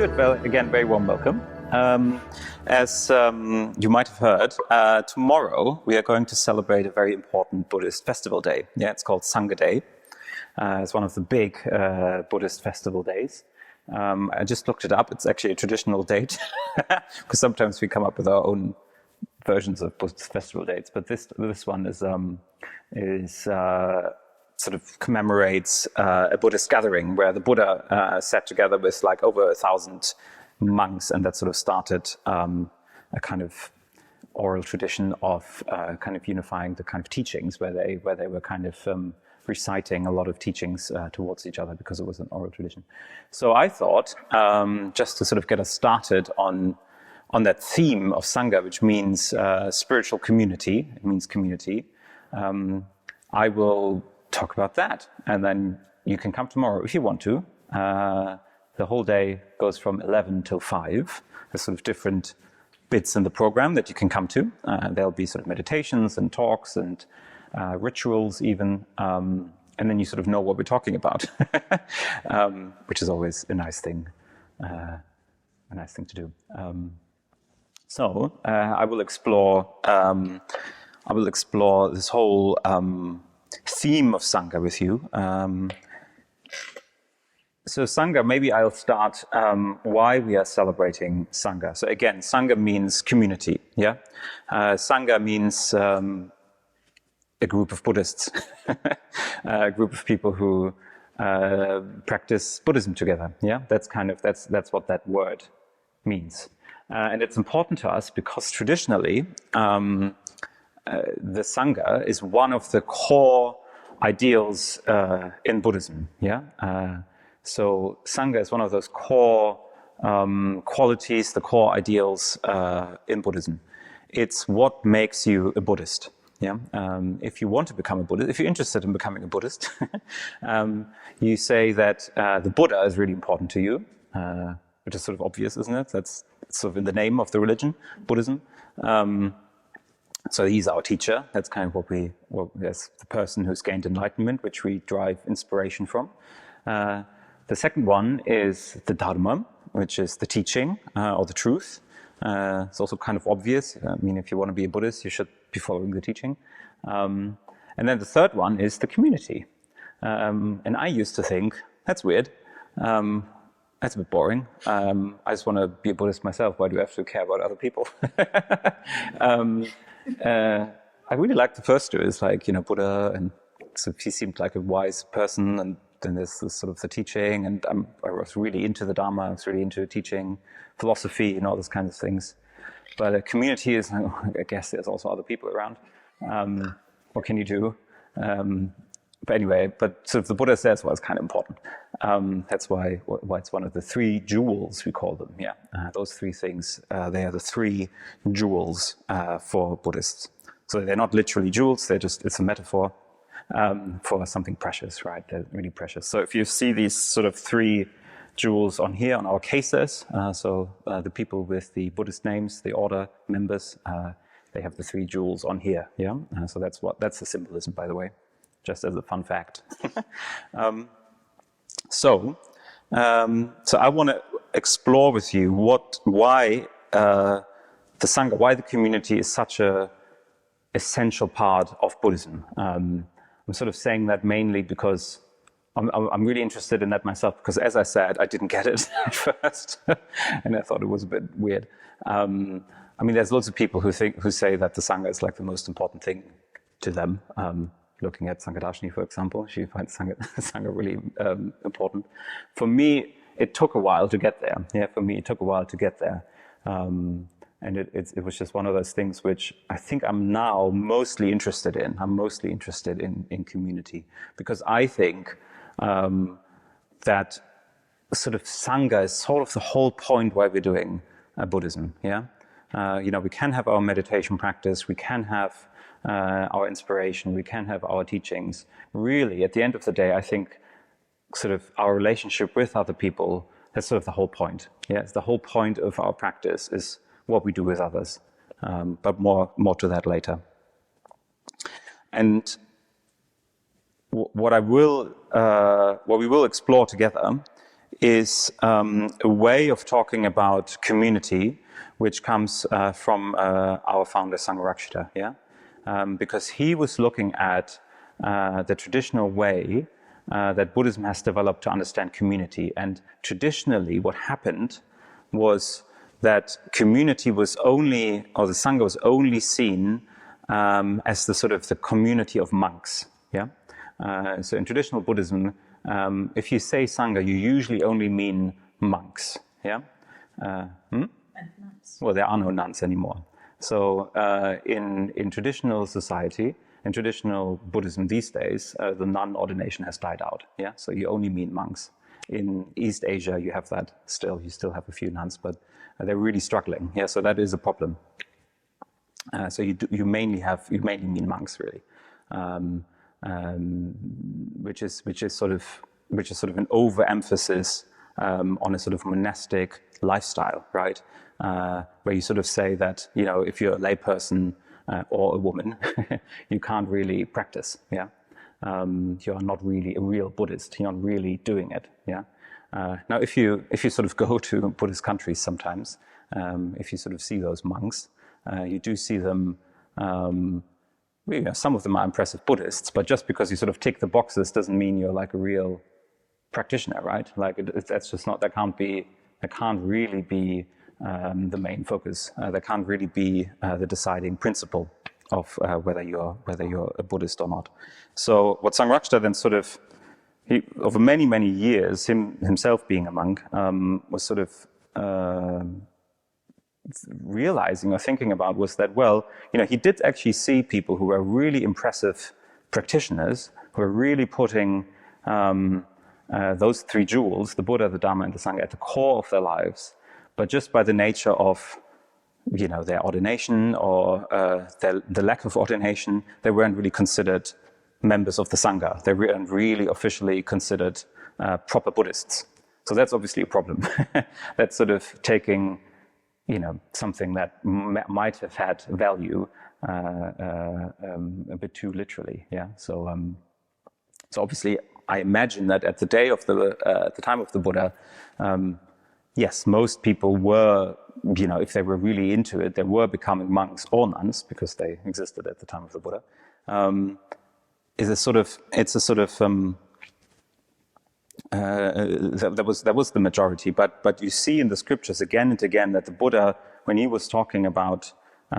Good. Well, again, very warm welcome. As you might have heard, tomorrow we are going to celebrate a very important Buddhist festival day. Yeah, it's called Sangha Day. It's one of the big Buddhist festival days. I just looked it up. It's actually a traditional date because sometimes we come up with our own versions of Buddhist festival dates. But this one is sort of commemorates a Buddhist gathering where the Buddha sat together with like over 1,000 monks, and that sort of started a kind of oral tradition of kind of unifying the kind of teachings where they were kind of reciting a lot of teachings towards each other because it was an oral tradition. So I thought, just to sort of get us started on that theme of Sangha, which means spiritual community, it means community, I will talk about that, and then you can come tomorrow if you want to. The whole day goes from 11 till 5. There's sort of different bits in the program that you can come to. There'll be sort of meditations and talks and rituals even, and then you sort of know what we're talking about, which is always a nice thing to do. So I will explore this whole theme of Sangha with you. So Sangha, maybe I'll start why we are celebrating Sangha. So again, Sangha means community, yeah? Sangha means a group of Buddhists, a group of people who practice Buddhism together, yeah? That's what that word means. And it's important to us because traditionally, the Sangha is one of the core ideals in Buddhism, yeah? So Sangha is one of those core qualities, the core ideals in Buddhism. It's what makes you a Buddhist. Yeah. If you want to become a Buddhist, if you're interested in becoming a Buddhist, you say that the Buddha is really important to you, which is sort of obvious, isn't it? That's sort of in the name of the religion, Buddhism. So he's our teacher. That's kind of that's the person who's gained enlightenment, which we derive inspiration from. The second one is the Dharma, which is the teaching or the truth. It's also kind of obvious. I mean, if you want to be a Buddhist, you should be following the teaching. And then the third one is the community. And I used to think, that's weird. That's a bit boring. I just want to be a Buddhist myself. Why do I have to care about other people? I really like the first two. It's like, Buddha, and so he seemed like a wise person, and then there's this sort of the teaching, and I was really into the Dharma, I was really into teaching, philosophy, and all those kinds of things. But a community is, I guess there's also other people around. What can you do? But anyway, sort of the Buddha says, well, it's kind of important. That's why it's one of the three jewels, we call them. Yeah, those three things, they are the three jewels for Buddhists. So they're not literally jewels, it's a metaphor for something precious, right? They're really precious. So if you see these sort of three jewels on here on our cases, the people with the Buddhist names, the order members, they have the three jewels on here. Yeah, so that's the symbolism, by the way, just as a fun fact. So I want to explore with you why the Sangha, why the community is such a essential part of Buddhism. I'm sort of saying that mainly because I'm really interested in that myself, because as I said, I didn't get it at first, and I thought it was a bit weird. I mean, there's lots of people who say that the Sangha is like the most important thing to them. Looking at Sangadarshini, for example, she finds Sangha really important. For me, it took a while to get there. Yeah, for me, it took a while to get there. And it was just one of those things which I think I'm now mostly interested in. I'm mostly interested in community, because I think that sort of Sangha is sort of the whole point why we're doing Buddhism. Yeah, we can have our meditation practice, we can have our inspiration, we can have our teachings. Really, at the end of the day, I think sort of our relationship with other people, that's sort of the whole point. Yeah, it's the whole point of our practice is what we do with others, but more to that later. And what we will explore together is a way of talking about community, which comes from our founder Sangha, yeah, because he was looking at the traditional way that Buddhism has developed to understand community, and traditionally, what happened was that community was only, or the Sangha was only seen as the sort of the community of monks, yeah. So in traditional Buddhism, if you say Sangha, you usually only mean monks, yeah? And nuns. Well, there are no nuns anymore. So in traditional society, in traditional Buddhism these days, the nun ordination has died out, yeah? So you only mean monks. In East Asia, you have that still. You still have a few nuns, but they're really struggling, yeah? So that is a problem. So you mainly mean monks, really. Which is sort of an overemphasis on a sort of monastic lifestyle, right? Where you sort of say that, you know, if you're a layperson or a woman, you can't really practice, yeah. You are not really a real Buddhist. You're not really doing it, yeah. Now, if you sort of go to Buddhist countries sometimes, if you sort of see those monks, you do see them. You know, some of them are impressive Buddhists, but just because you sort of tick the boxes doesn't mean you're like a real practitioner, right? Like that's just not. That can't really be the main focus. That can't really be the deciding principle of whether you're a Buddhist or not. So what Sangha then sort of, over many years, himself being a monk, was sort of realizing or thinking about was that, well, you know, he did actually see people who were really impressive practitioners, who were really putting those three jewels, the Buddha, the Dharma, and the Sangha, at the core of their lives. But just by the nature of, you know, their ordination or the lack of ordination, they weren't really considered members of the Sangha. They weren't really officially considered proper Buddhists. So that's obviously a problem. That's sort of taking, you know, something that might have had value a bit too literally, yeah. So obviously, I imagine that at the time of the Buddha, yes, most people were, you know, if they were really into it, they were becoming monks or nuns because they existed at the time of the Buddha. That was the majority, but you see in the scriptures again and again that the Buddha, when he was talking about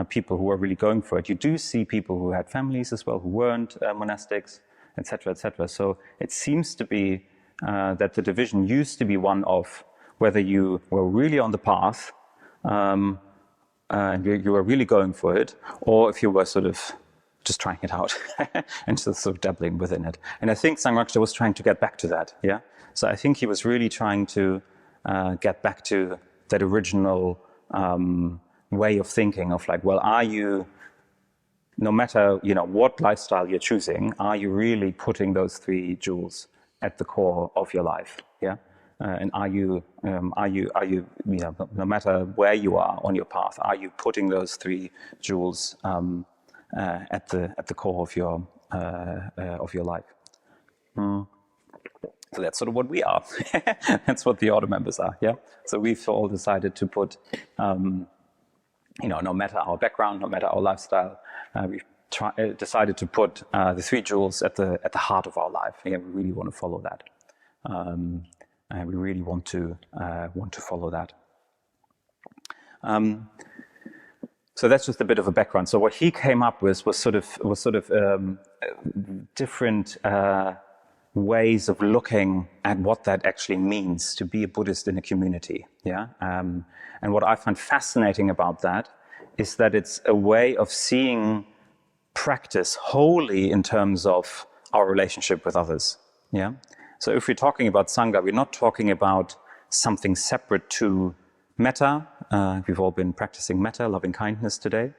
people who were really going for it, you do see people who had families as well, who weren't monastics, etc., etc. So it seems to be that the division used to be one of whether you were really on the path and you were really going for it, or if you were sort of just trying it out and just sort of dabbling within it. And I think Sangha was trying to get back to that, yeah? So I think he was really trying to get back to that original way of thinking of like, well, are you, no matter, you know, what lifestyle you're choosing, are you really putting those three jewels at the core of your life, yeah? And are you, you know, no matter where you are on your path, are you putting those three jewels at the core of your life? So that's sort of what we are. That's what the order members are. Yeah. So we've all decided to put, you know, no matter our background, no matter our lifestyle, we've decided to put the three jewels at the heart of our life. Yeah, we really want to follow that. We really want to follow that. So that's just a bit of a background. So what he came up with was sort of different ways of looking at what that actually means to be a Buddhist in a community. Yeah, and what I find fascinating about that is that it's a way of seeing practice wholly in terms of our relationship with others. Yeah. So if we're talking about Sangha, we're not talking about something separate to metta. We've all been practicing metta, loving kindness today.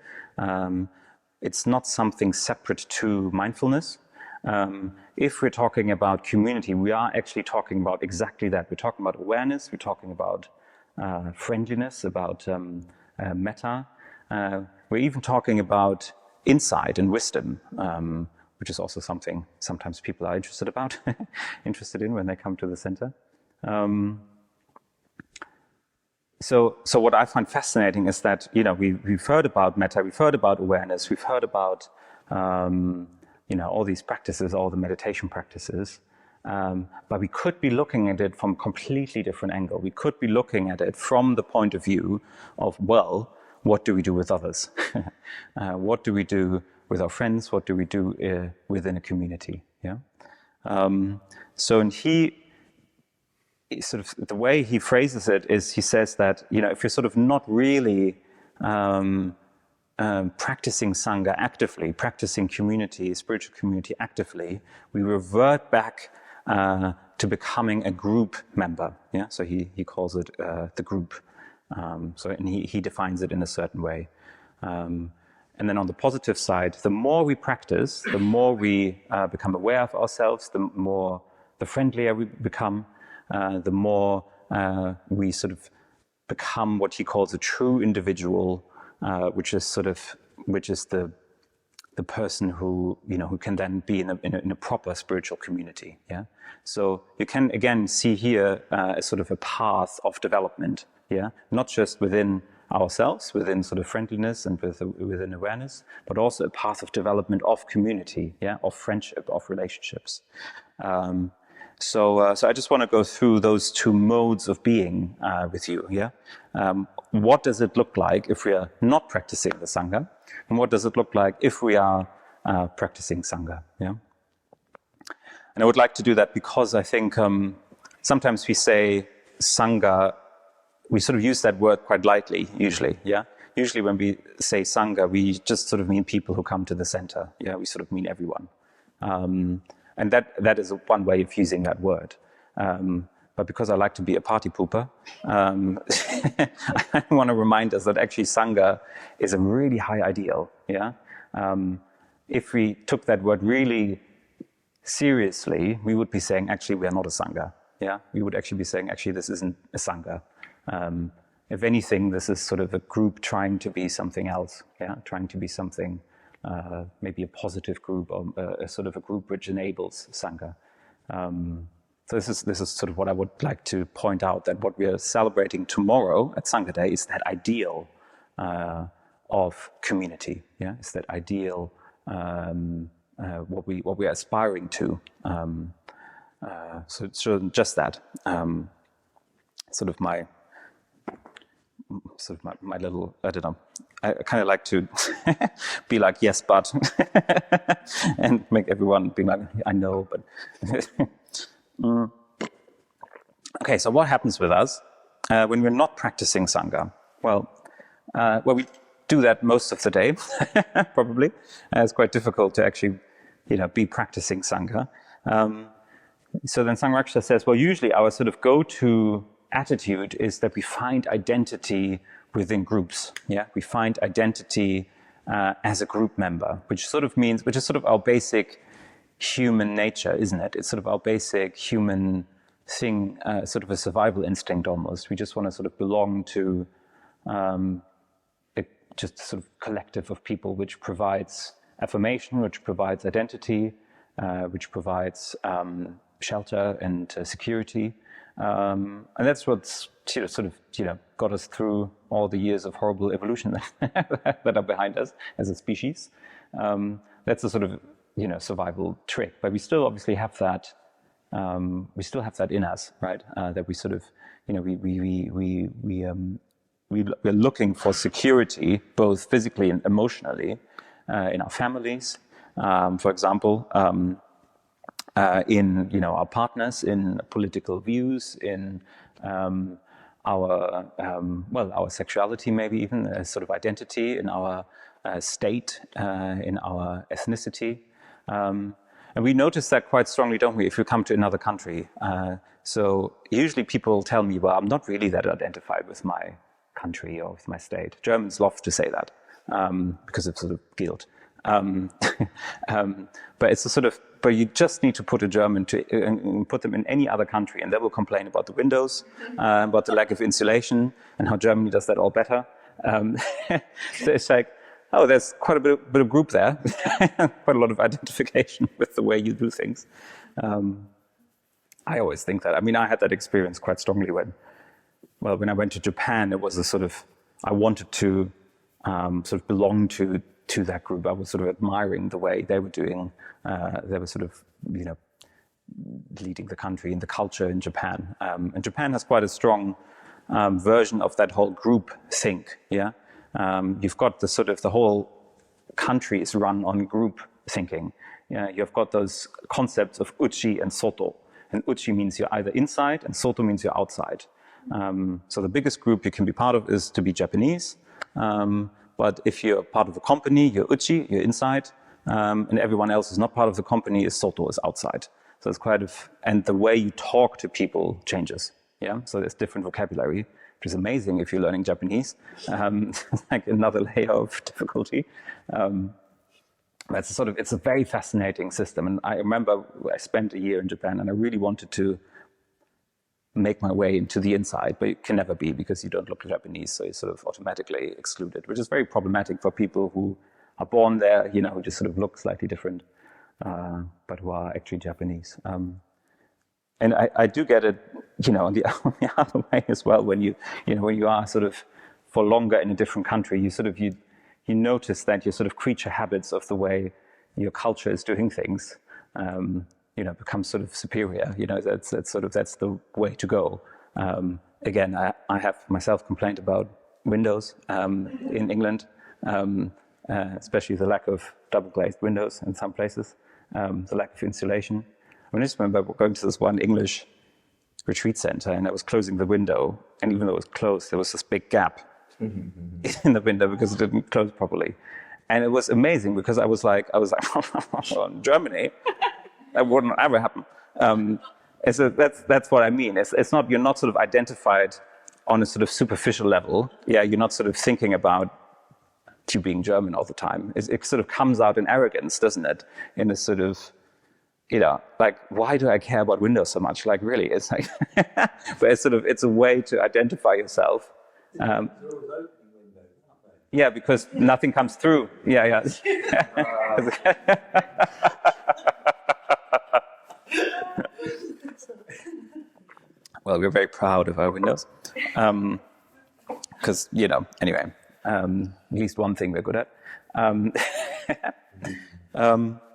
It's not something separate to mindfulness. If we're talking about community, we are actually talking about exactly that. We're talking about awareness, we're talking about friendliness, about metta. We're even talking about insight and wisdom, which is also something sometimes people are interested in when they come to the center. So what I find fascinating is that, we've heard about metta, we've heard about awareness, we've heard about, all these practices, all the meditation practices, but we could be looking at it from a completely different angle. We could be looking at it from the point of view of, well, what do we do with others? What do we do with our friends? What do we do within a community? Yeah. Sort of the way he phrases it is, he says that, if you're sort of not really practicing Sangha actively, practicing spiritual community actively, we revert back to becoming a group member. Yeah, so he calls it the group. And he defines it in a certain way. And then on the positive side, the more we practice, the more we become aware of ourselves, the friendlier we become, the more we sort of become what he calls a true individual, which is the person who can then be in a proper spiritual community. Yeah. So you can again see here a sort of a path of development. Yeah. Not just within ourselves, within sort of friendliness and within awareness, but also a path of development of community. Yeah. Of friendship, of relationships. So I just want to go through those two modes of being with you. Yeah, what does it look like if we are not practicing the Sangha, and what does it look like if we are practicing Sangha? Yeah, and I would like to do that because I think sometimes we say Sangha, we sort of use that word quite lightly. Usually, yeah. Usually when we say Sangha, we just sort of mean people who come to the center. Yeah, we sort of mean everyone. And that is one way of using that word. But because I like to be a party pooper, I want to remind us that actually Sangha is a really high ideal. Yeah. If we took that word really seriously, we would be saying, actually, we are not a Sangha. Yeah. We would actually be saying, actually, this isn't a Sangha. If anything, this is sort of a group trying to be something else. Yeah. Trying to be something. Maybe a positive group, or a sort of a group which enables Sangha. So this is sort of what I would like to point out, that what we are celebrating tomorrow at Sangha Day is that ideal of community. Yeah, it's that ideal what we are aspiring to. So just that sort of my little, I don't know, I kind of like to be like, yes, but, and make everyone be like, I know, but. Okay, so what happens with us when we're not practicing Sangha? Well, we do that most of the day, probably. It's quite difficult to actually, be practicing Sangha. So then Sangharakshita says, well, usually our sort of go-to attitude is that we find identity within groups. Yeah, we find identity as a group member, which is sort of our basic human nature, isn't it? It's sort of our basic human thing, sort of a survival instinct almost. We just want to sort of belong to just sort of collective of people, which provides affirmation, which provides identity, which provides shelter and security. And that's what's got us through all the years of horrible evolution that are behind us as a species. That's a sort of survival trick, but we still obviously have that. We still have that in us, right? That we sort of we're looking for security, both physically and emotionally, in our families, for example. In our partners, in political views, in our sexuality, maybe even a sort of identity, in our state, in our ethnicity, and we notice that quite strongly, don't we? If you come to another country, so usually people tell me, "Well, I'm not really that identified with my country or with my state." Germans love to say that because of sort of guilt. But it's a sort of, but you just need to put a German and put them in any other country, and they will complain about the windows, about the lack of insulation, and how Germany does that all better. So it's like, oh, there's quite a bit of group there, quite a lot of identification with the way you do things. I always think that. I mean, I had that experience quite strongly when well, when I went to Japan, it was a sort of, I wanted to sort of belong to that group. I was sort of admiring the way they were doing, they were sort of, leading the country in the culture in Japan. And Japan has quite a strong version of that whole group think, yeah? You've got the sort of, the whole country is run on group thinking. Yeah, you've got those concepts of uchi and soto. And uchi means you're either inside and soto means you're outside. So the biggest group you can be part of is to be Japanese. But if you're part of a company, you're uchi, you're inside. And everyone else who's not part of the company is soto, is outside. So it's quite and the way you talk to people changes. Yeah, so there's different vocabulary, which is amazing if you're learning Japanese. Like another layer of difficulty. That's it's a very fascinating system. And I remember I spent a year in Japan and I really wanted to make my way into the inside, but it can never be because you don't look Japanese, so you're sort of automatically excluded, which is very problematic for people who are born there, who just sort of look slightly different, but who are actually Japanese. And I do get it, on the other way as well. When when you are sort of for longer in a different country, you notice that your sort of creature habits of the way your culture is doing things, becomes sort of superior. That's the way to go. Again, I have myself complained about windows in England, especially the lack of double-glazed windows in some places, the lack of insulation. I just remember going to this one English retreat center, and I was closing the window, and even though it was closed, there was this big gap in the window because it didn't close properly. And it was amazing because I was like, in Germany, that wouldn't ever happen. So that's what I mean. It's not, you're not sort of identified on a sort of superficial level. Yeah, you're not sort of thinking about you being German all the time. It sort of comes out in arrogance, doesn't it? In a sort of, like, why do I care about windows so much? Like, really, it's like, but it's a way to identify yourself. Yeah, because nothing comes through. Yeah. Well, we're very proud of our windows. Because, anyway, at least one thing we're good at.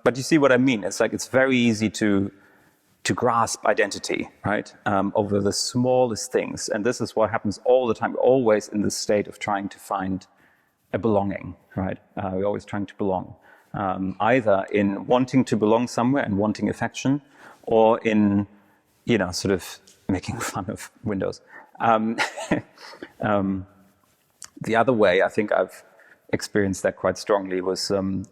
But you see what I mean? It's like, it's very easy to grasp identity, right? Over the smallest things. And this is what happens all the time. We're always in this state of trying to find a belonging, right? We're always trying to belong. Either in wanting to belong somewhere and wanting affection, or in, sort of making fun of windows. The other way I think I've experienced that quite strongly was, when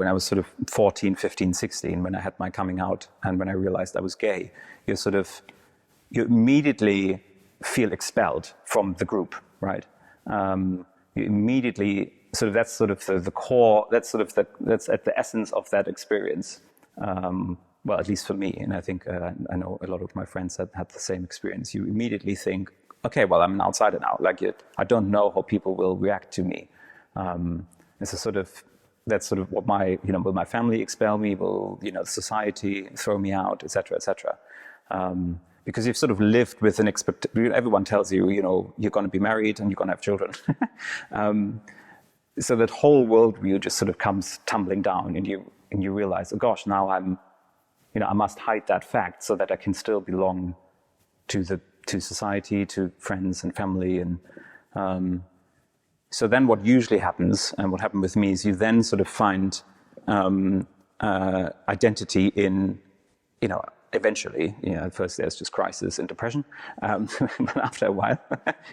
I was sort of 14, 15, 16, when I had my coming out and when I realized I was gay, you immediately feel expelled from the group, right? You immediately, that's sort of the core, that's at the essence of that experience. Well, at least for me, and I think I know a lot of my friends had the same experience. You immediately think, okay, well, I'm an outsider now. Like, I don't know how people will react to me. That's sort of what will my family expel me? Will, society throw me out, et cetera, et cetera. Because you've sort of lived with an everyone tells you, you're going to be married and you're going to have children. So that whole worldview just sort of comes tumbling down, and you realize, oh gosh, now I must hide that fact so that I can still belong to society, to friends and family. And so then what usually happens, and what happened with me, is you then sort of find identity in, eventually, at first there's just crisis and depression, but after a while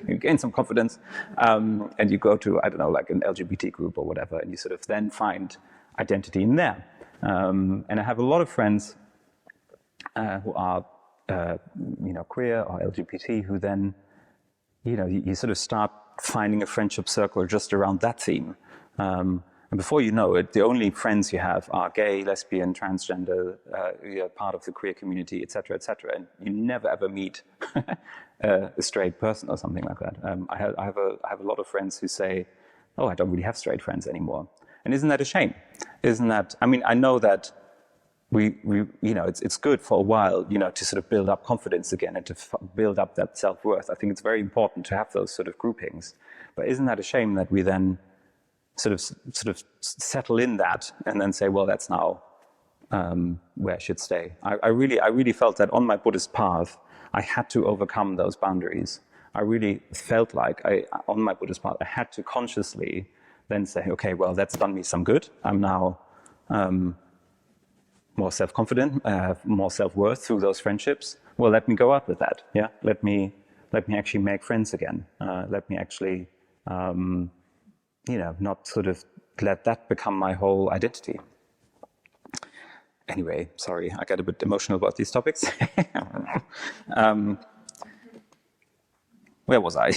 you gain some confidence, and you go to, I don't know, like an LGBT group or whatever, and you sort of then find identity in there. And I have a lot of friends who are, queer or LGBT, who then, you sort of start finding a friendship circle just around that theme. And before you know it, the only friends you have are gay, lesbian, transgender, you're part of the queer community, et cetera, and you never ever meet a straight person or something like that. I have a lot of friends who say, oh, I don't really have straight friends anymore. And isn't that a shame? I know that it's good for a while, to sort of build up confidence again and to build up that self-worth. I think it's very important to have those sort of groupings. But isn't that a shame that we then sort of settle in that and then say, well, that's now where I should stay. I really felt that on my Buddhist path, I had to overcome those boundaries. I really felt like on my Buddhist path, I had to consciously then say, okay, well, that's done me some good. I'm now more self-confident, more self-worth through those friendships. Well, let me go out with that. Yeah, let me actually make friends again. Let me actually, not sort of let that become my whole identity. Anyway, sorry, I got a bit emotional about these topics. Where was I?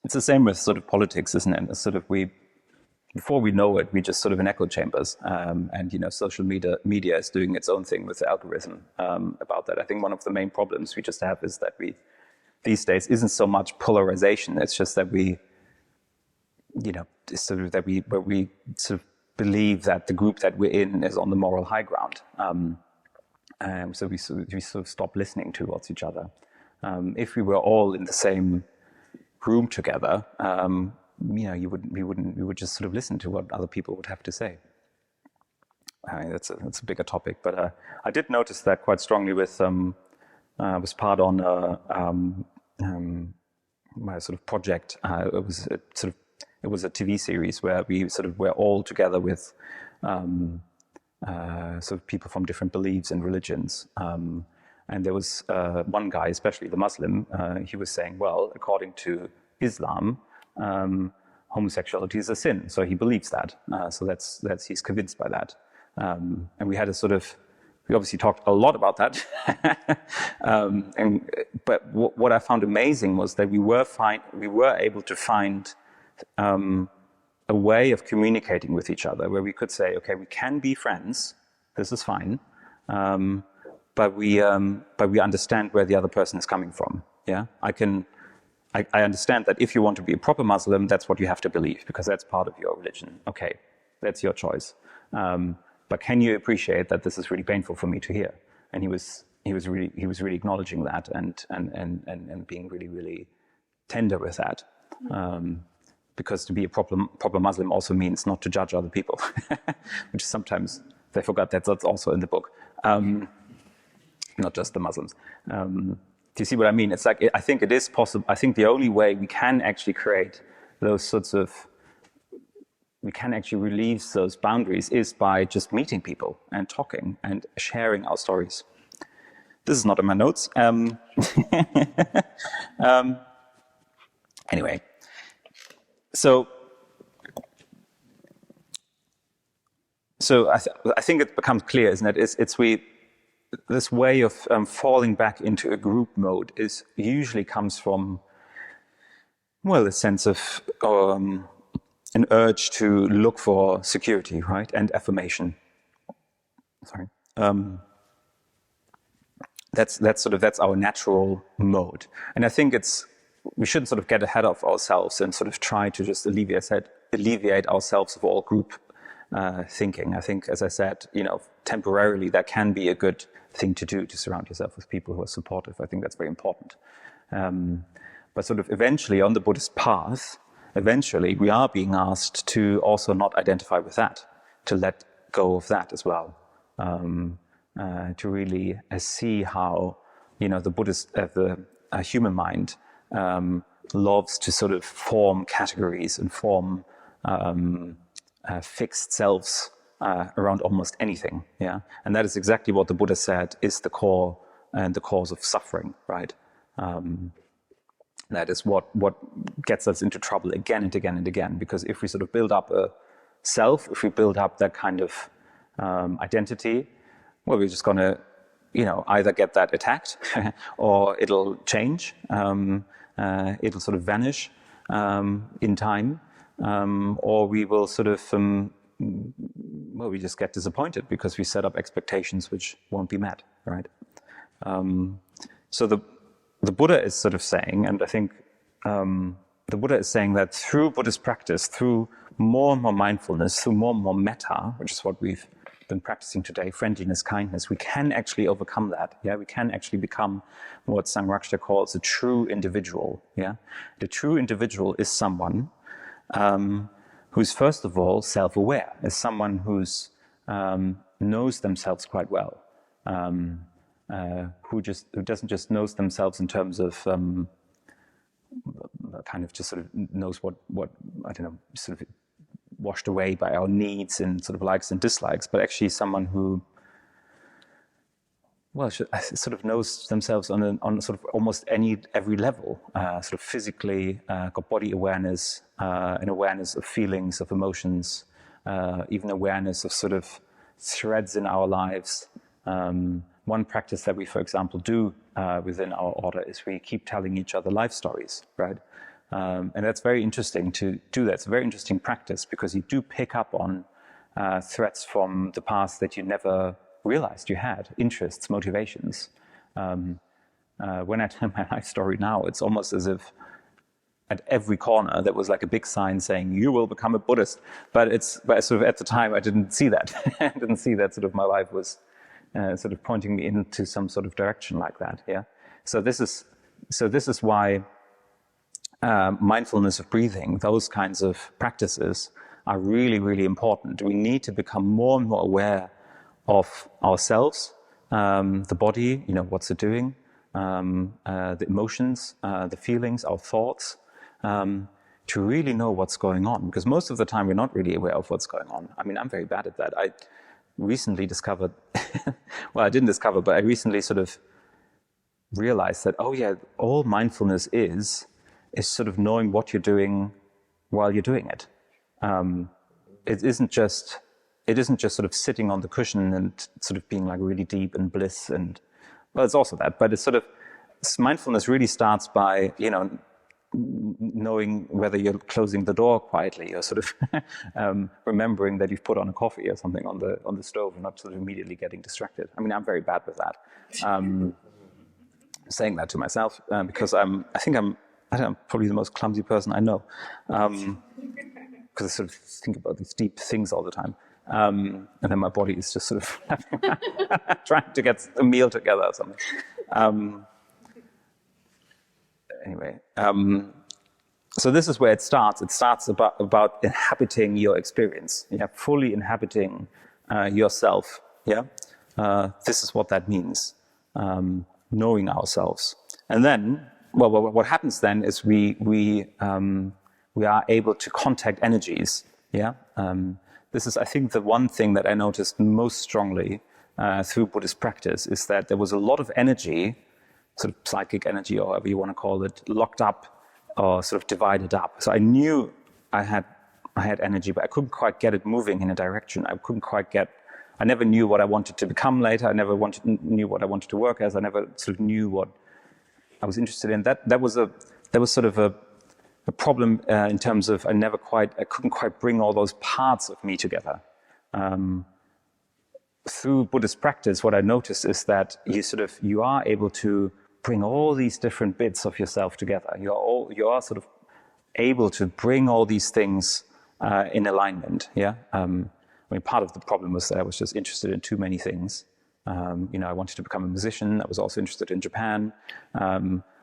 It's the same with sort of politics, isn't it? It's sort of before we know it, we just sort of in echo chambers, and social media is doing its own thing with the algorithm about that. I think one of the main problems we just have is that these days isn't so much polarization. It's just that we believe that the group that we're in is on the moral high ground. So we sort of stop listening towards each other. If we were all in the same room together, we would just sort of listen to what other people would have to say. That's a bigger topic, but I did notice that quite strongly with was part on my sort of project. It was a TV series where we sort of were all together with sort of people from different beliefs and religions. And there was one guy, especially the Muslim, he was saying, well, according to Islam, homosexuality is a sin. So he believes that. So he's convinced by that. And we had we obviously talked a lot about that. But what I found amazing was that we were able to find a way of communicating with each other where we could say, okay, we can be friends, this is fine, but we understand where the other person is coming from. Yeah, I understand that if you want to be a proper Muslim, that's what you have to believe because that's part of your religion. Okay, that's your choice. But can you appreciate that this is really painful for me to hear? And he was really acknowledging that and being really, really tender with that. Because to be a proper Muslim also means not to judge other people, which sometimes they forgot that's also in the book, not just the Muslims. Do you see what I mean? It's like, I think it is possible. I think the only way we can actually create those sorts of, we can actually release those boundaries is by just meeting people and talking and sharing our stories. This is not in my notes. Anyway. So I think it becomes clear, isn't it? This way of falling back into a group mode usually comes from, well, a sense of an urge to look for security, right, and affirmation. Sorry, that's our natural mode, and I think we shouldn't sort of get ahead of ourselves and sort of try to just alleviate ourselves of all group thinking. I think, as I said, temporarily that can be a good thing to do, to surround yourself with people who are supportive. I think that's very important. But sort of eventually on the Buddhist path, we are being asked to also not identify with that, to let go of that as well, to really see how, the Buddhist, the human mind loves to sort of form categories and form fixed selves around almost anything. Yeah, and that is exactly what the Buddha said is the core and the cause of suffering. Right. That is what gets us into trouble again and again and again. Because if we sort of build up a self, if we build up that kind of identity, well, we're just going to, either get that attacked or it'll change. It'll sort of vanish in time, or we will sort of, we just get disappointed because we set up expectations which won't be met, right? So the Buddha is sort of saying, and I think the Buddha is saying that through Buddhist practice, through more and more mindfulness, through more and more metta, which is what we've been practicing today, friendliness, kindness, we can actually overcome that. Yeah, we can actually become what Sangha calls a true individual. Yeah, the true individual is someone who's first of all self-aware, is someone who's knows themselves quite well, who doesn't just knows themselves in terms of kind of just sort of knows what I don't know, sort of washed away by our needs and sort of likes and dislikes, but actually someone who, well, sort of knows themselves on sort of almost every level, sort of physically, got body awareness, an awareness of feelings, of emotions, even awareness of sort of threads in our lives. One practice that we, for example, do within our order is we keep telling each other life stories, right? And that's very interesting to do that. It's a very interesting practice because you do pick up on threads from the past that you never realized you had, interests, motivations. When I tell my life story now, it's almost as if at every corner there was like a big sign saying, "You will become a Buddhist." But sort of at the time I didn't see that. I didn't see that sort of my life was sort of pointing me into some sort of direction like that. Yeah. So this is why mindfulness of breathing, those kinds of practices are really, really important. We need to become more and more aware of ourselves, the body, you know, what's it doing, the emotions, the feelings, our thoughts, to really know what's going on. Because most of the time we're not really aware of what's going on. I mean, I'm very bad at that. I recently discovered, well, I didn't discover, but I recently sort of realized that, oh yeah, all mindfulness is sort of knowing what you're doing while you're doing it. It isn't just sort of sitting on the cushion and sort of being like really deep in bliss, and well, it's also that, but it's sort of, mindfulness really starts by, you know, knowing whether you're closing the door quietly or sort of remembering that you've put on a coffee or something on the stove and not sort of immediately getting distracted. I mean, I'm very bad with that. Saying that to myself because I think I'm probably the most clumsy person I know, because I sort of think about these deep things all the time. And then my body is just sort of trying to get a meal together or something. Anyway, so this is where it starts. It starts about inhabiting your experience, yeah, fully inhabiting yourself. Yeah, this is what that means, knowing ourselves. And then, well, what happens then is we are able to contact energies. Yeah. This is, I think, the one thing that I noticed most strongly through Buddhist practice is that there was a lot of energy, sort of psychic energy or whatever you want to call it, locked up or sort of divided up. So I knew I had energy, but I couldn't quite get it moving in a direction. I never knew what I wanted to become later. I never knew what I wanted to work as. I never sort of knew what I was interested in. That was sort of a problem in terms of I couldn't quite bring all those parts of me together. Through Buddhist practice, what I noticed is that you are able to bring all these different bits of yourself together. You are sort of able to bring all these things in alignment. Yeah. I mean, part of the problem was that I was just interested in too many things. You know, I wanted to become a musician. I was also interested in Japan.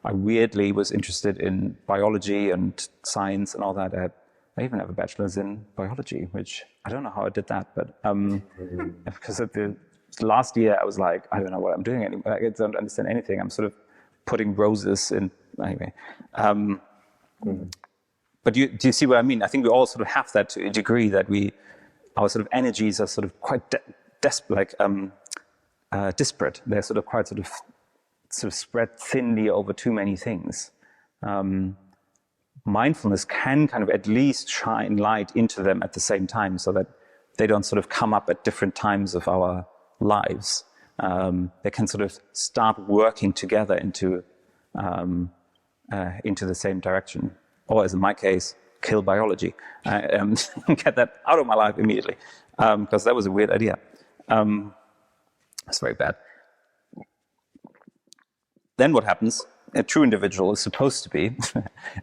I weirdly was interested in biology and science and all that. I even have a bachelor's in biology, which I don't know how I did that, but because at the last year I was like, I don't know what I'm doing anymore. I don't understand anything. I'm sort of putting roses in, anyway. But do you see what I mean? I think we all sort of have that to a degree that our sort of energies are sort of quite disparate. They're sort of quite sort of spread thinly over too many things. Mindfulness can kind of at least shine light into them at the same time so that they don't sort of come up at different times of our lives. They can sort of start working together into the same direction. Or as in my case, kill biology. Get that out of my life immediately, because that was a weird idea. It's very bad. Then what happens a true individual is supposed to be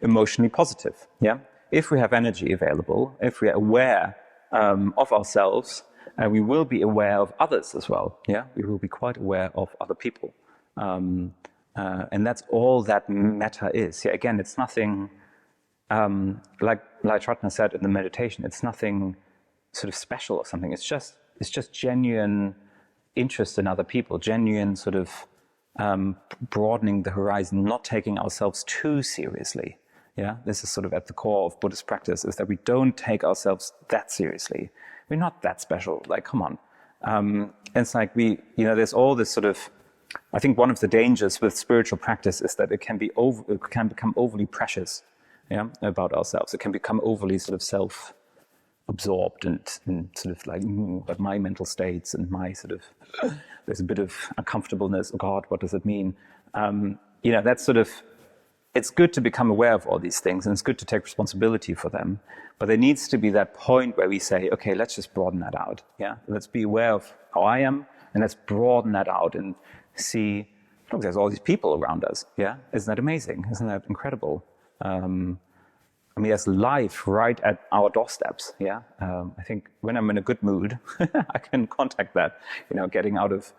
emotionally positive. Yeah, if we have energy available, if we are aware of ourselves, we will be aware of others as well. Yeah, we will be quite aware of other people, and that's all that metta is. Yeah, again, it's nothing like Ratna said in the meditation. It's nothing sort of special or something. It's just genuine interest in other people, genuine sort of broadening the horizon, not taking ourselves too seriously. Yeah, this is sort of at the core of Buddhist practice, is that we don't take ourselves that seriously. We're not that special. Like, come on. It's like there's all this sort of. I think one of the dangers with spiritual practice is that it can become overly precious, yeah, about ourselves. It can become overly sort of self-absorbed and sort of like, but my mental states and my sort of. There's a bit of uncomfortableness. Oh God, what does it mean? That's sort of. It's good to become aware of all these things, and it's good to take responsibility for them. But there needs to be that point where we say, okay, let's just broaden that out. Yeah, let's be aware of how I am, and let's broaden that out and see. Look, there's all these people around us. Yeah, isn't that amazing? Isn't that incredible? There's life right at our doorsteps. Yeah, I think when I'm in a good mood, I can contact that. Getting out of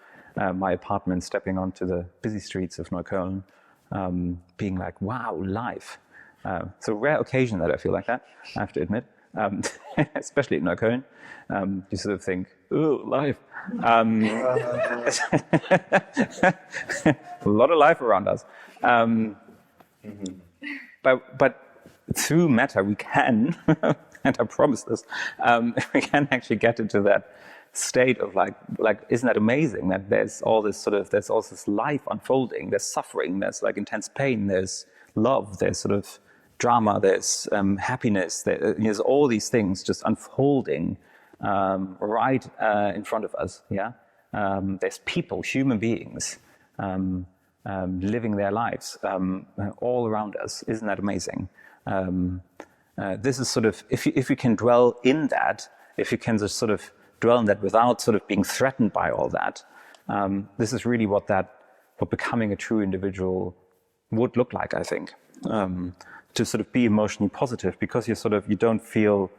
my apartment, stepping onto the busy streets of Neukölln. Being like, wow, life. It's a rare occasion that I feel like that, I have to admit, especially in Neukölln. You sort of think, ooh, life. A lot of life around us. But through metta, we can, and I promise this, we can actually get into that state of like, isn't that amazing that there's all this life unfolding, there's suffering, there's like intense pain, there's love, there's sort of drama, there's happiness, there's all these things just unfolding right in front of us. Yeah, there's people, human beings, living their lives all around us. Isn't that amazing? This is sort of, if you can dwell in that, if you can just sort of dwell in that without sort of being threatened by all that, this is really what becoming a true individual would look like, I think. To sort of be emotionally positive, because you don't feel,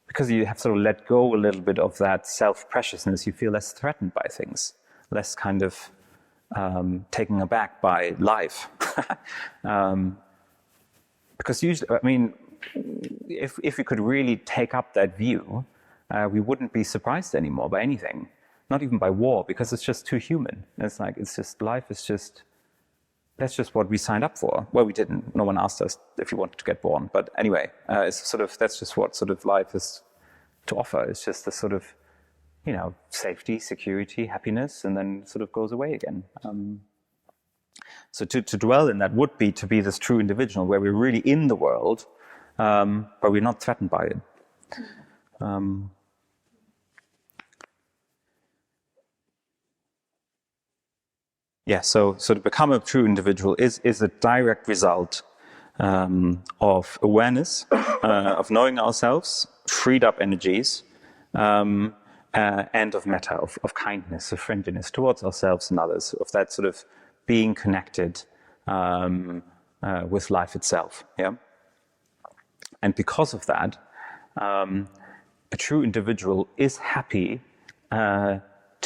because you have sort of let go a little bit of that self-preciousness, you feel less threatened by things, less kind of taken aback by life. Because usually, if we could really take up that view, we wouldn't be surprised anymore by anything, not even by war, because it's just too human. Life is just, that's just what we signed up for. Well, we didn't. No one asked us if we wanted to get born. But anyway, that's just what sort of life is to offer. It's just the sort of, safety, security, happiness, and then sort of goes away again. So to dwell in that would be to be this true individual, where we're really in the world, but we're not threatened by it. So to become a true individual is a direct result of awareness, of knowing ourselves, freed up energies, and of metta, of kindness, of friendliness towards ourselves and others, of that sort of being connected with life itself. Yeah, and because of that, a true individual is happy to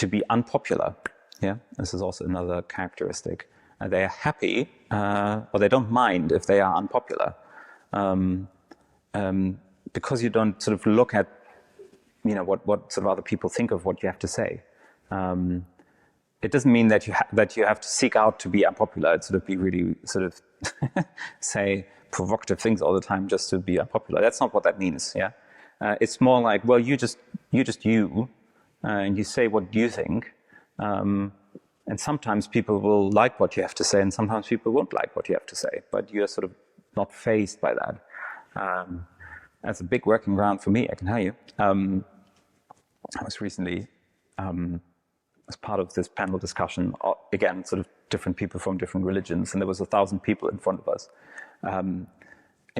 be unpopular. Yeah, this is also another characteristic. They are happy, or they don't mind if they are unpopular, because you don't sort of look at, what sort of other people think of what you have to say. It doesn't mean that you have to seek out to be unpopular. It's sort of be really sort of say provocative things all the time just to be unpopular. That's not what that means. Yeah, it's more like, well, you just you, and you say what you think. And sometimes people will like what you have to say, and sometimes people won't like what you have to say, but you're sort of not fazed by that. That's a big working ground for me, I can tell you. I was recently, as part of this panel discussion, again, sort of different people from different religions, and there was 1,000 people in front of us. And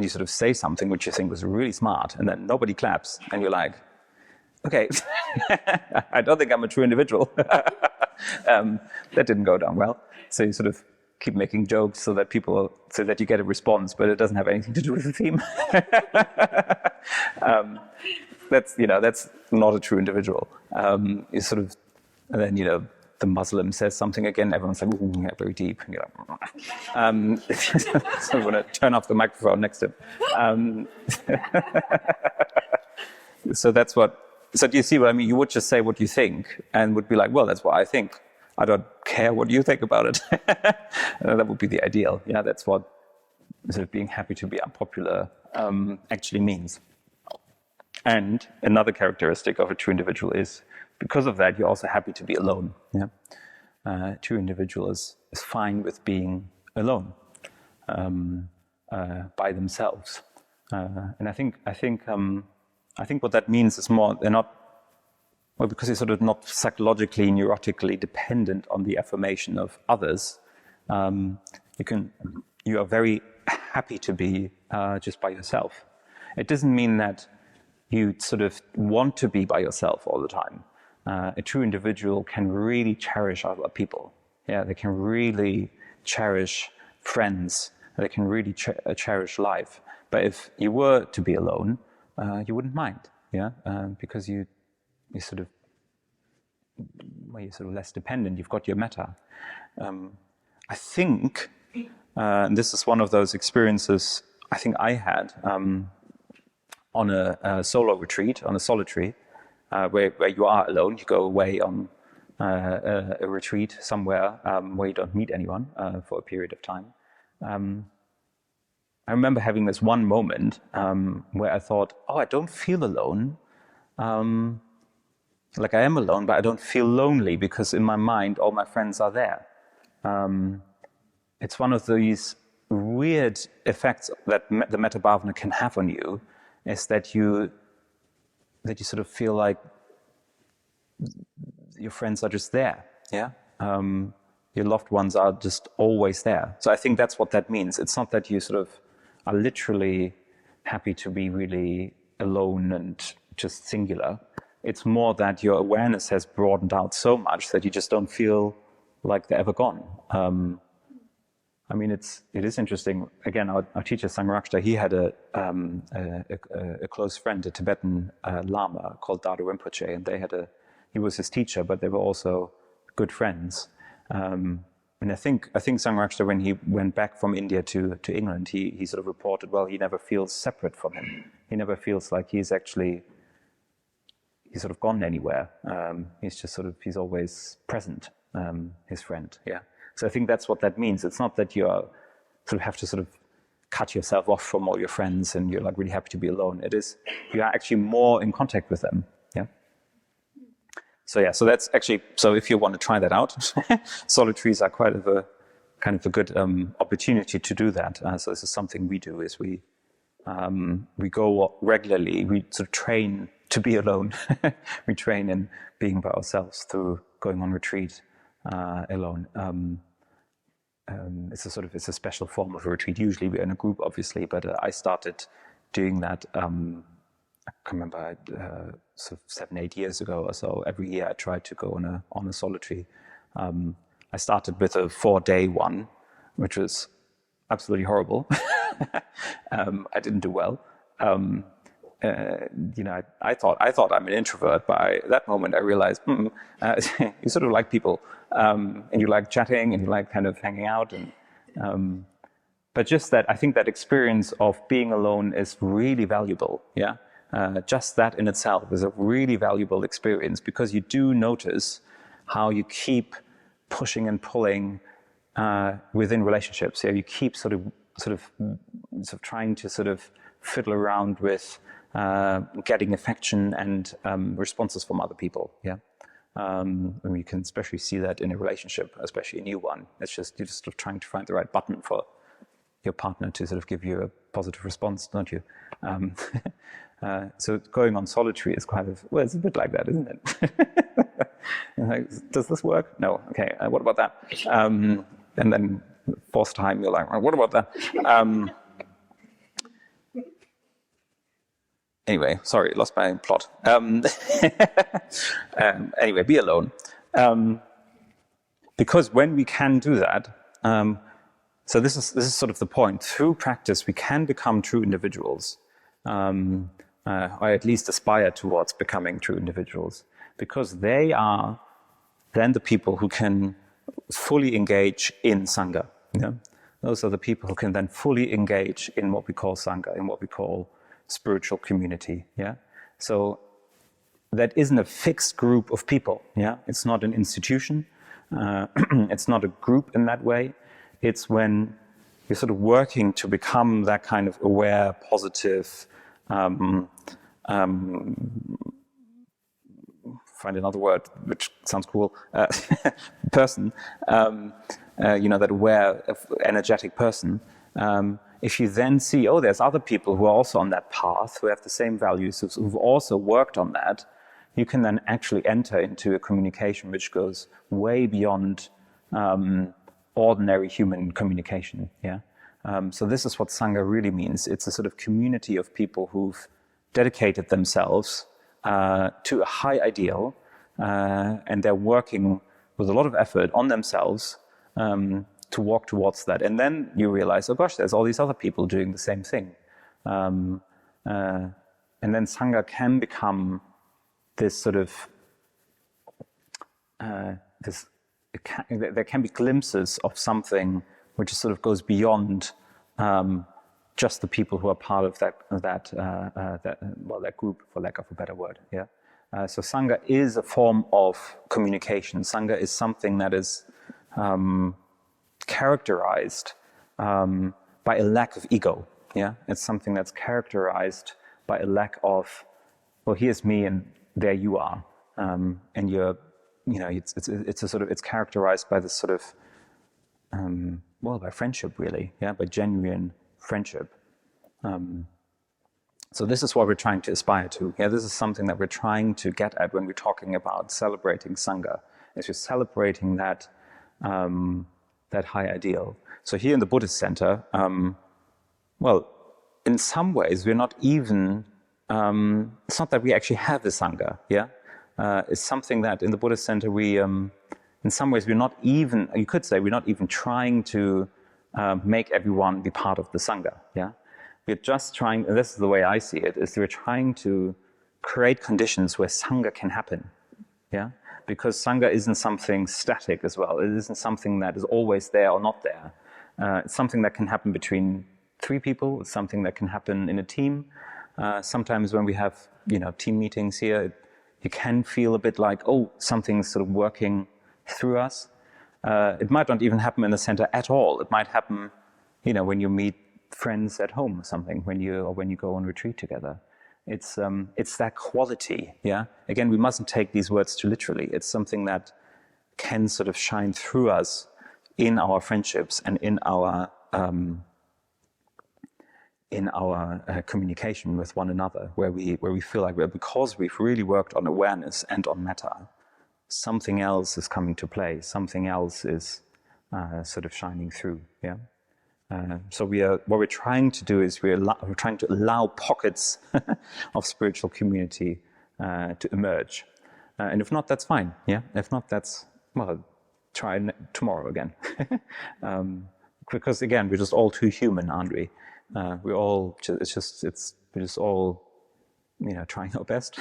you sort of say something which you think was really smart, and then nobody claps, and you're like, okay, I don't think I'm a true individual. That didn't go down well. So you sort of keep making jokes so that you get a response, but it doesn't have anything to do with the theme. That's not a true individual. You sort of, and then the Muslim says something again, everyone's like, ooh, yeah, very deep. And you're like, so I want to turn off the microphone next to him. So that's what. So do you see what I mean? You would just say what you think, and would be like, well, that's what I think. I don't care what you think about it. That would be the ideal. Yeah, that's what sort of being happy to be unpopular actually means. And another characteristic of a true individual is, because of that, you're also happy to be alone. Yeah, a true individual is fine with being alone by themselves. And I think what that means is more they're not. Well, because you're sort of not psychologically, neurotically dependent on the affirmation of others, you are very happy to be just by yourself. It doesn't mean that you sort of want to be by yourself all the time. A true individual can really cherish other people. Yeah, they can really cherish friends. They can really cherish life. But if you were to be alone, you wouldn't mind. Yeah, because you're sort of less dependent. You've got your metta. I think, and this is one of those experiences I think I had on a solo retreat, on a solitary, where you are alone. You go away on a retreat somewhere where you don't meet anyone for a period of time. I remember having this one moment where I thought, oh, I don't feel alone. Like I am alone, but I don't feel lonely because in my mind, all my friends are there. It's one of these weird effects that the metta bhavana can have on you, is that you sort of feel like your friends are just there. Yeah, your loved ones are just always there. So I think that's what that means. It's not that you sort of are literally happy to be really alone and just singular. It's more that your awareness has broadened out so much that you just don't feel like they're ever gone. I mean, it is interesting. Again, our teacher Sangha, he had a close friend, a Tibetan Lama called Dada Rinpoche, and he was his teacher, but they were also good friends. And I think Sangha, when he went back from India to England, he sort of reported, well, he never feels separate from him. He never feels like he's sort of gone anywhere. He's always present, his friend, yeah. So I think that's what that means. It's not that you have to sort of cut yourself off from all your friends and you're like really happy to be alone. It is, you are actually more in contact with them, yeah. So that's actually, so if you want to try that out, solitaries are kind of a good opportunity to do that. So this is something we do, is we go regularly, we sort of train to be alone. We train in being by ourselves through going on retreat alone. It's a special form of a retreat. Usually we're in a group, obviously, but I started doing that. I can remember sort of 7-8 years ago or so. Every year I tried to go on a solitary. I started with a 4-day one, which was absolutely horrible. I didn't do well. I thought I'm an introvert, but at that moment I realized you sort of like people, and you like chatting, and you like kind of hanging out, and but just that, I think that experience of being alone is really valuable. Yeah, just that in itself is a really valuable experience, because you do notice how you keep pushing and pulling within relationships. Yeah, you keep sort of trying to sort of fiddle around with getting affection and responses from other people. Yeah, and you can especially see that in a relationship, especially a new one. You're just sort of trying to find the right button for your partner to sort of give you a positive response, don't you? So going on solitary is kind of, well, it's a bit like that, isn't it? Like, does this work? No. Okay. What about that? And then fourth time you're like, what about that? Anyway, sorry, lost my plot. Anyway, be alone. Because when we can do that, So this is sort of the point. Through practice, we can become true individuals, or at least aspire towards becoming true individuals, because they are then the people who can fully engage in Sangha. Yeah? Those are the people who can then fully engage in what we call Sangha, in what we call spiritual community. Yeah. So that isn't a fixed group of people. Yeah, it's not an institution. It's not a group in that way. It's when you're sort of working to become that kind of aware, positive, find another word which sounds cool, person, that aware, energetic person. If you then see, oh, there's other people who are also on that path, who have the same values, who've also worked on that, you can then actually enter into a communication which goes way beyond ordinary human communication. Yeah. So this is what Sangha really means. It's a sort of community of people who've dedicated themselves to a high ideal, and they're working with a lot of effort on themselves to walk towards that. And then you realize, oh gosh, there's all these other people doing the same thing. And then Sangha can become this sort of, there can be glimpses of something which sort of goes beyond just the people who are part of that group, for lack of a better word. Yeah. So Sangha is a form of communication. Sangha is something that is characterized by a lack of ego. Yeah, it's something that's characterized by a lack of, well, here's me and there you are, and you're, it's a sort of, it's characterized by this sort of, by friendship really. Yeah, by genuine friendship. So this is what we're trying to aspire to. Yeah, this is something that we're trying to get at when we're talking about celebrating Sangha. Is we're celebrating that that high ideal. So here in the Buddhist Center, in some ways we're not even. It's not that we actually have a Sangha. Yeah, it's something that in the Buddhist Center we, in some ways, we're not even. You could say we're not even trying to make everyone be part of the Sangha. Yeah. We're just trying, and this is the way I see it, is we're trying to create conditions where Sangha can happen. Yeah? Because Sangha isn't something static as well. It isn't something that is always there or not there. It's something that can happen between 3 people. It's something that can happen in a team. Sometimes when we have, team meetings here, you can feel a bit like, oh, something's sort of working through us. It might not even happen in the center at all. It might happen, when you meet friends at home or something, when you go on retreat together. It's that quality, yeah? Again, we mustn't take these words too literally. It's something that can sort of shine through us in our friendships and in our communication with one another, where we feel like because we've really worked on awareness and on metta, something else is coming to play, something else is sort of shining through, yeah? So what we're trying to do is we're trying to allow pockets of spiritual community to emerge. And if not, that's fine. Yeah. If not, try tomorrow again. Because again, we're just all too human, aren't we? We're just all, trying our best.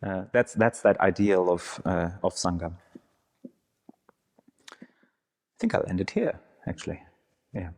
That's that ideal of Sangha. I think I'll end it here. Actually, yeah.